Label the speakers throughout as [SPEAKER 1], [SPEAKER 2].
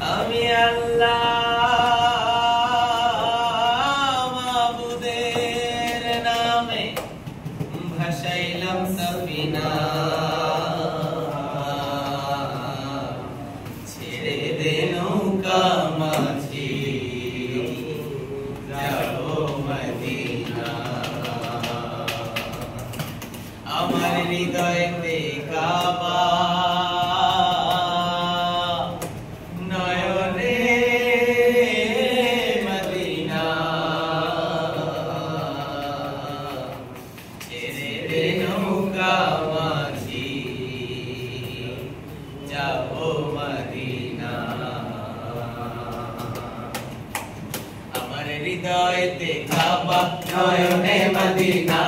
[SPEAKER 1] আমি আল্লাহ মাবুদের নামে ভাসাইলাম সফিনা ছেড়ে দে নৌকা মাঝি যাব মদিনা আমার হৃদয়তে কাবা হৃদয়তে কাবা নয়নে মদিনা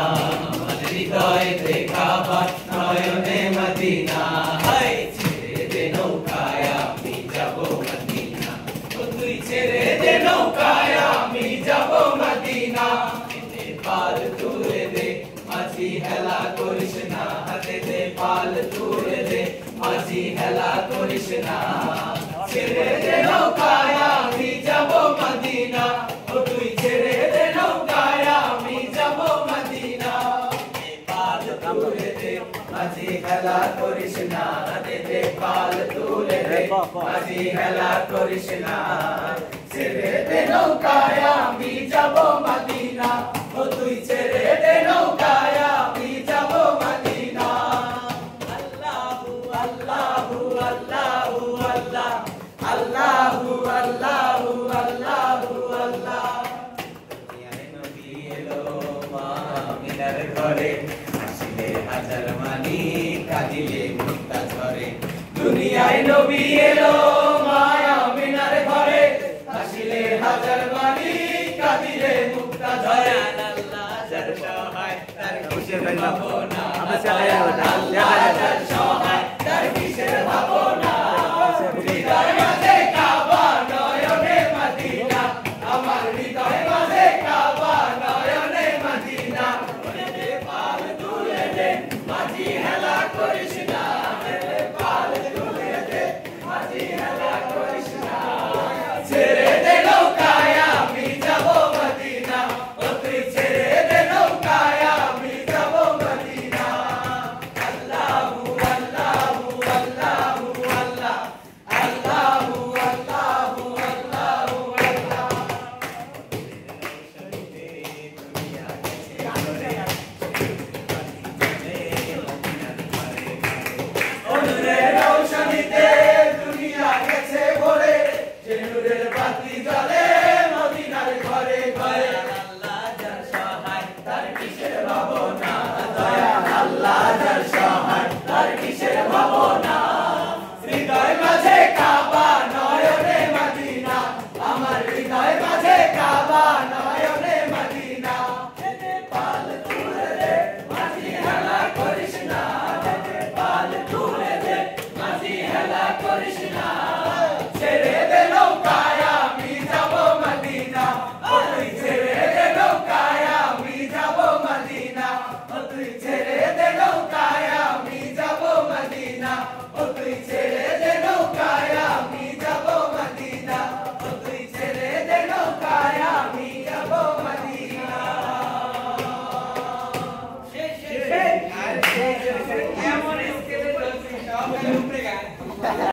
[SPEAKER 1] আমার হৃদয়তে কাবা নয়নে মদিনা হায় ছেড়ে দে নৌকায় আমি যাব মদিনা ও তুই ছেড়ে দে নৌকায় আমি যাব মদিনা হাতে পাল তুলে দে মাঝি হেলা করিস না হাতে দে পাল তুলে দে মাঝি হেলা করিস না ছেড়ে দে নৌকায় আমি যাব মদিনা তুই ছেড়ে দে নৌকায় আমি যাব মদিনা পাল তুলে দে মাঝি হেলা করিস না দে দে পাল তুলে দে মাঝি হেলা করিস না ছেড়ে দে নৌকায় আমি যাব মদিনা ও তুই ছেড়ে দে নৌকায় আমি যাব মদিনা আল্লাহু আল্লাহু আল্লাহু আল্লাহ আল্লাহু আল্লাহু আল্লাহু আল্লাহ ঘরে আসিলে হাজার মানি কাঁদিলে মুক্তা ঝরে দুনিয়ায় নবী এলো মায়া মিনার ঘরে আসিলে হাজার মানি কাঁদিলে মুক্তা ঝরে আল্লাহ যার সহায় তার কিসের ভাবনা আল্লাহ যার সহায় তার কিসের ভাবনা হৃদয় মাঝে কাবা নয়নে মদিনা আমার হৃদয় মাঝে কাবা নয়নে মদিনা মাঝি হেলা করিস না পাল তুলে দে মাঝি হেলা করিস না ছেড়ে দে নৌকায় আমি যাব মদিনা ও তুই ছেড়ে দে নৌকায় আমি যাব মদিনা আল্লাহু আল্লাহু আল্লাহু আল্লাহ আল্লাহু আল্লাহু আল্লাহু আল্লাহ রৌশনীতে দুনিয়া গেছে ভরে যে নূরের বাতি জ্বলে মদিনার ঘরে ঘরে আল্লাহ যার সহায় তার কিসের ভাবনা দয়া আল্লাহ যার সহায় তার কিসের ভাবনা হৃদয় মাঝে কাবা নয়নে মদিনা আমার হৃদয় মাঝে কাবা নয়নে মদিনা পাল তুলে দে মাঝি হেলা করিস না পাল তুলে দে মাঝি হেলা করিস না ছেড়ে দে